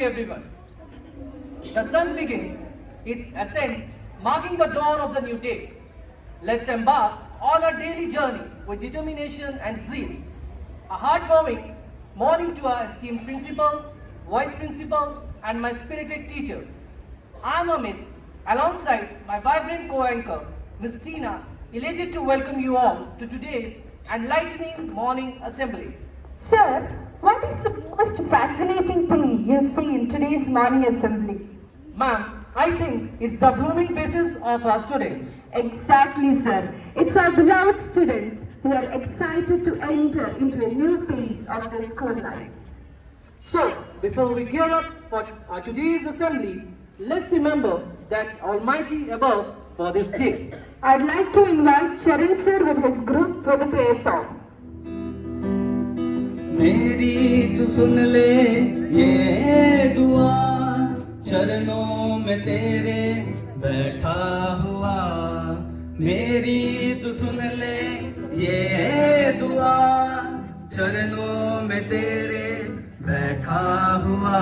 everyone. The sun begins its ascent, marking the dawn of the new day. Let's embark on a daily journey with determination and zeal. A heartwarming morning to our esteemed principal, vice principal, and my spirited teachers. I am Amit, alongside my vibrant co-anchor, Ms. Tina, elated to welcome you all to today's enlightening morning assembly. Sir, what is the most fascinating thing you see in today's morning assembly? Ma'am, I think it's the blooming faces of our students. Exactly, sir. It's our beloved students who are excited to enter into a new phase of their school life. So, before we gear up for our today's assembly, let's remember that Almighty above for this day. I'd like to invite Charan sir with his group for the prayer song. मेरी तू सुन ले ये दुआ चरणों में तेरे बैठा हुआ मेरी तू सुन ले ये दुआ चरणों में तेरे बैठा हुआ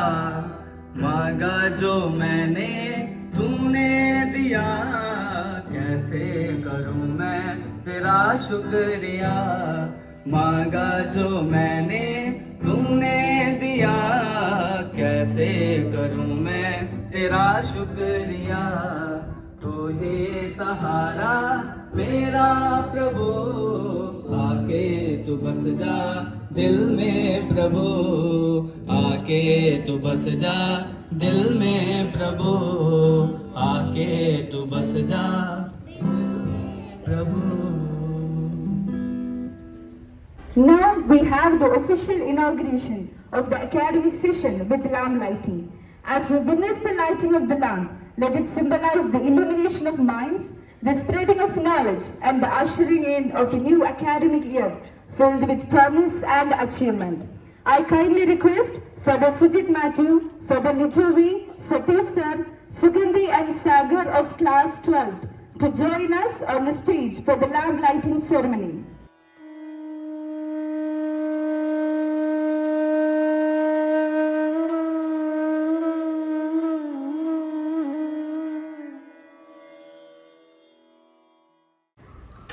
मांगा जो मैंने तूने दिया कैसे करूं मैं तेरा शुक्रिया मांगा जो मैंने तूने दिया कैसे करूं मैं तेरा शुक्रिया तू ही सहारा मेरा प्रभु आके तू बस जा दिल में प्रभु आके तू बस जा दिल में प्रभु आके तू बस जा प्रभु Now we have the official inauguration of the academic session with lamp lighting. As we witness the lighting of the lamp, let it symbolize the illumination of minds, the spreading of knowledge, and the ushering in of a new academic year filled with promise and achievement. I kindly request Father Sujit Matthew, Father Lijovi, Satish Sir, Sugandhi and Sagar of class 12th to join us on the stage for the lamp lighting ceremony.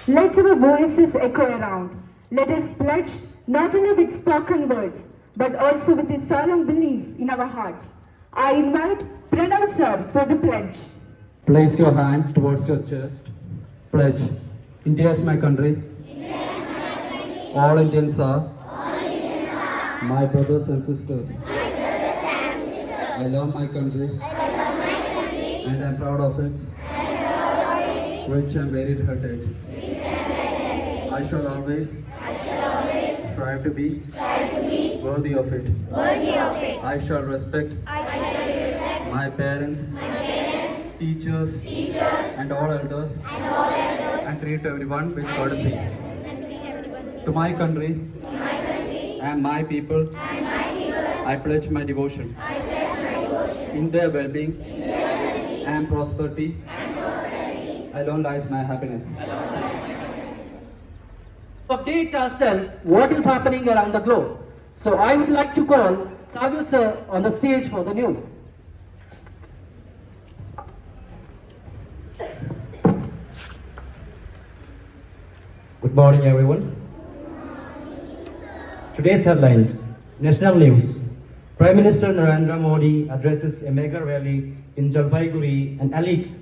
Let our voices echo around. Let us pledge not only with spoken words, but also with a solemn belief in our hearts. I invite Pranav sir for the pledge. Place your hand towards your chest. Pledge. India is my country. All Indians are my brothers and sisters. I love my country. And I am proud of it. Rich and varied heritage. I shall always strive to be worthy of it. I shall respect my parents, teachers, and all elders, and treat everyone with courtesy. To my country and my people, I pledge my devotion. In their well-being and prosperity, alone lies my happiness. Update ourselves what is happening around the globe. So I would like to call Savio sir on the stage for the news. Good morning, everyone. Today's headlines. National news. Prime Minister Narendra Modi addresses a mega rally in Jalpaiguri and alleges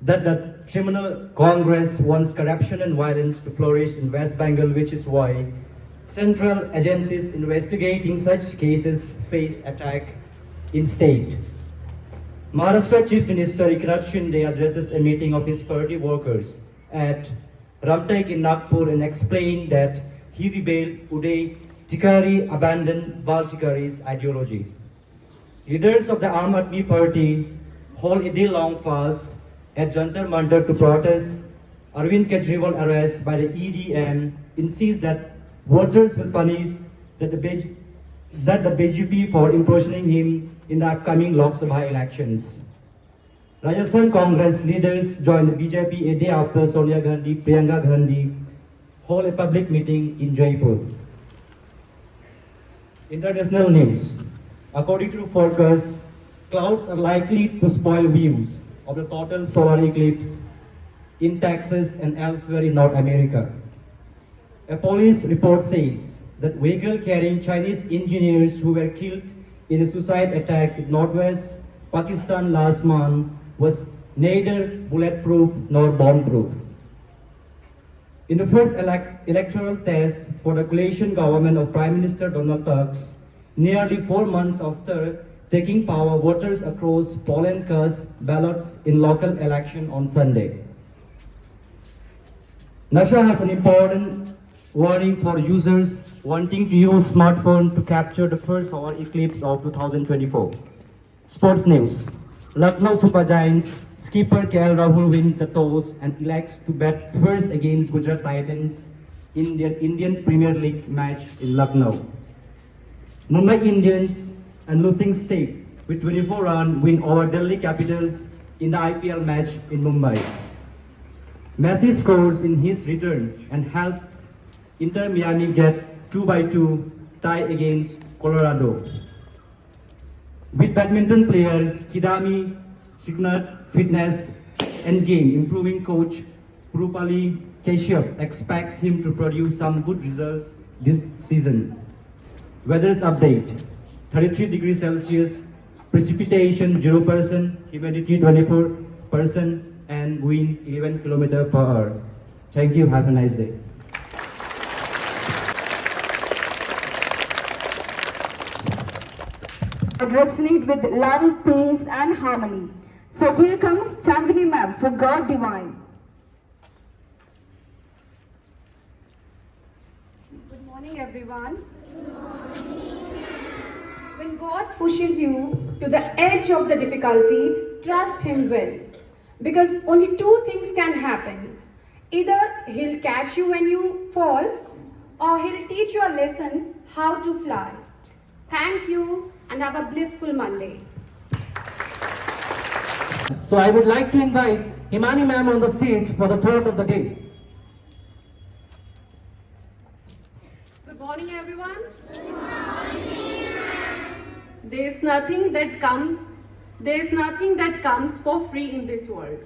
that the criminal Congress wants corruption and violence to flourish in West Bengal, which is why central agencies investigating such cases face attack in state. Maharashtra Chief Minister Eknath Shinde addresses a meeting of his party workers at Ramtek in Nagpur and explained that he rebelled Uday Tikari abandoned Bal Tikari's ideology. Leaders of the Aam Aadmi Party hold a day-long fast at Jantar Mantar to protest Arvind Kejriwal arrest by the ED insists that voters will punish the BJP for imprisoning him in the upcoming Lok Sabha elections. Rajasthan Congress leaders joined the BJP a day after Sonia Gandhi, Priyanka Gandhi hold a public meeting in Jaipur. International news. According to forecasts, Clouds are likely to spoil views of the total solar eclipse in Texas and elsewhere in North America. A police report says that vehicle carrying Chinese engineers who were killed in a suicide attack in northwest Pakistan last month was neither bulletproof nor bomb-proof. In the first electoral test for the coalition government of Prime Minister Donald Tusk, nearly 4 months after taking power, voters across Poland cast ballots in local election on Sunday. NASA has an important warning for users wanting to use smartphone to capture the first solar eclipse of 2024. Sports news. Lucknow Super Giants skipper KL Rahul wins the toss and elects to bat first against Gujarat Titans in the Indian Premier League match in Lucknow. Mumbai Indians and losing state with 24 runs win over Delhi Capitals in the IPL match in Mumbai. Messi scores in his return and helps Inter Miami get 2-2 tie against Colorado. With badminton player Kidami Srinath fitness and game improving, coach Purupalli Kashyap expects him to produce some good results this season. Weather's update: 33 degrees Celsius, precipitation 0%, humidity 24%, and wind 11 km per hour. Thank you. Have a nice day. Resonate with love, peace, and harmony. So here comes Chandni ma'am for God Divine. Good morning, everyone. When God pushes you to the edge of the difficulty, trust Him well. Because only two things can happen. Either He'll catch you when you fall, or He'll teach you a lesson how to fly. Thank you and have a blissful Monday. So I would like to invite Himani ma'am on the stage for the thought of the day. Good morning, everyone. There's nothing that comes for free in this world.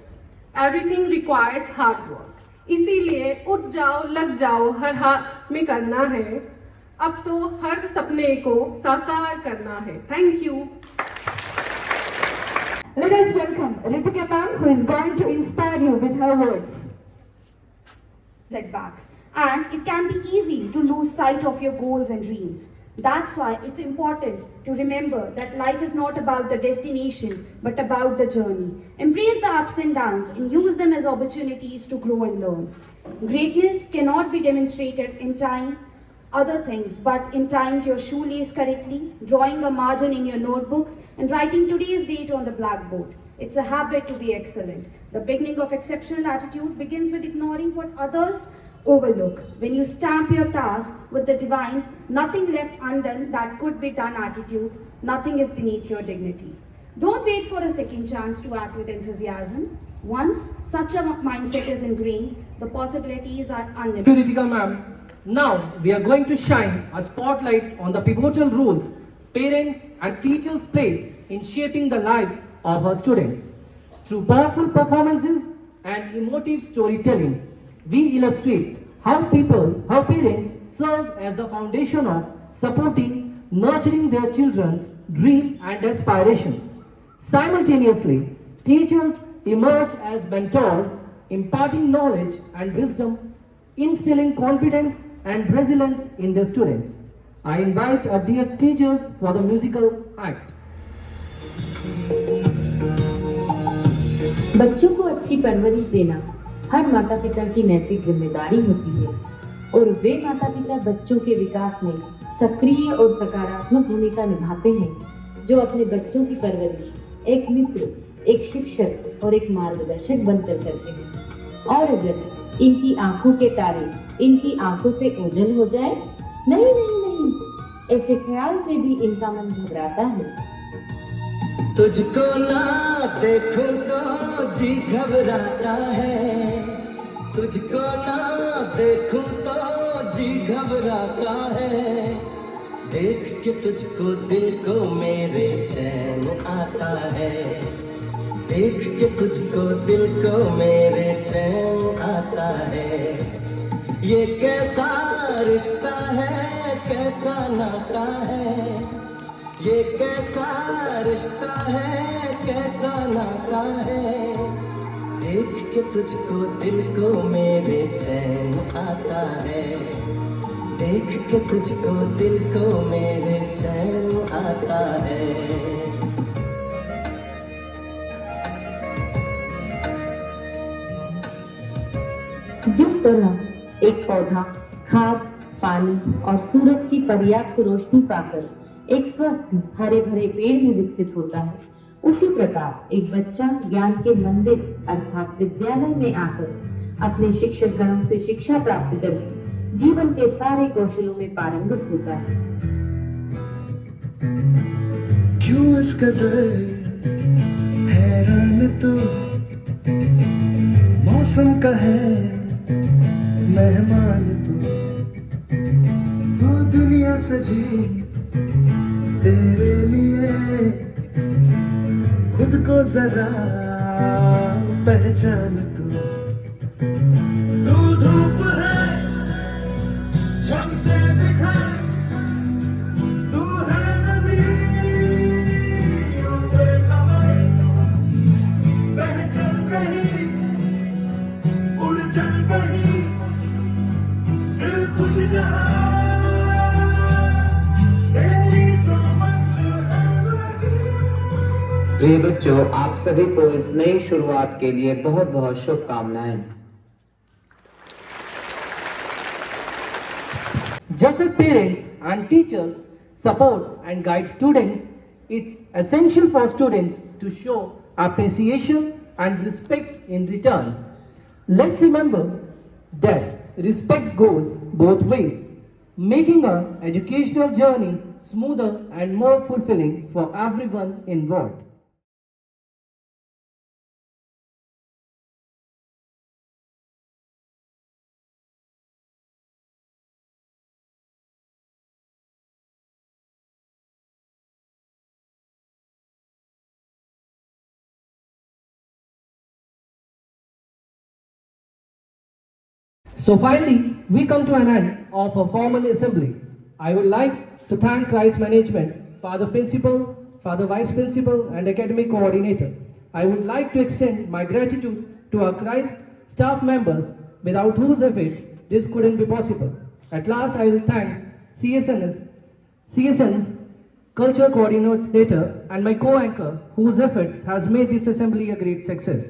Everything requires hard work. इसीलिए उठ जाओ, लग जाओ, हर हाथ में करना है. अब तो हर सपने को साकार करना है. Thank you. Let us welcome Ritika ma'am, who is going to inspire you with her words. Setbacks, and it can be easy to lose sight of your goals and dreams. That's why it's important to remember that life is not about the destination but about the journey. Embrace the ups and downs and use them as opportunities to grow and learn. Greatness cannot be demonstrated in tying other things but in tying your shoelace correctly, drawing a margin in your notebooks, and writing today's date on the blackboard. It's a habit to be excellent. The beginning of exceptional attitude begins with ignoring what others overlook. When you stamp your task with the divine, nothing left undone that could be done attitude, nothing is beneath your dignity. Don't wait for a second chance to act with enthusiasm. Once such a mindset is ingrained, the possibilities are unlimited. Thank you, Ritika ma'am. Now we are going to shine a spotlight on the pivotal roles parents and teachers play in shaping the lives of our students. Through powerful performances and emotive storytelling, we illustrate how parents serve as the foundation of supporting, nurturing their children's dreams and aspirations. Simultaneously, teachers emerge as mentors, imparting knowledge and wisdom, instilling confidence and resilience in their students. I invite our dear teachers for the musical act. बच्चों को अच्छी परवरिश देना हर माता पिता की नैतिक जिम्मेदारी होती है और वे माता पिता बच्चों के विकास में सक्रिय और सकारात्मक भूमिका निभाते हैं जो अपने बच्चों की परवरिश एक मित्र, एक शिक्षक और एक मार्गदर्शक बनकर करते हैं। और अगर इनकी आंखों के तारे इनकी आंखों से ओझल हो जाए, नहीं, ऐसे ख्याल से भी इनका मन घबराता है। तुझको ना देखूं तो जी घबराता है, तुझको ना देखूं तो जी घबराता है, देख के तुझको दिल को मेरे चैन आता है, देख के तुझको दिल को मेरे चैन आता है। ये कैसा रिश्ता है, कैसा नाता है, ये कैसा रिश्ता है, कैसा नाता है। देख के तुझको दिल को मेरे चैन आता है, देख के तुझको दिल को मेरे चैन आता है। जिस तरह एक पौधा खाद, पानी और सूरज की पर्याप्त रोशनी पाकर एक स्वस्थ हरे भरे पेड़ में विकसित होता है, उसी प्रकार एक बच्चा ज्ञान के मंदिर अर्थात विद्यालय में आकर अपने शिक्षक गणों से शिक्षा प्राप्त करके जीवन के सारे कौशलों में पारंगत होता है। क्यों इस कदर हैरान तू, मौसम का है मेहमान तू, वो दुनिया सजी तेरे लिए, खुद को जरा पहचान तू। तू धूप है जग से बिखर, तू है नदी पे कमर, बह चल कहीं उड़ चल कहीं, दिल खुश जहां तेरी तो मंजिल है। प्रिय बच्चों, आप सभी को इस नई शुरुआत के लिए बहुत बहुत शुभकामनाएं। Just as parents and teachers support and guide students, it's essential for students to show appreciation and respect in return. Let's remember that respect goes both ways, making our educational journey smoother and more fulfilling for everyone involved. So finally, we come to an end of a formal assembly. I would like to thank Christ Management, Father Principal, Father Vice Principal and Academic Coordinator. I would like to extend my gratitude to our Christ staff members without whose efforts this couldn't be possible. At last, I will thank CSN's Culture Coordinator and my co-anchor whose efforts has made this assembly a great success.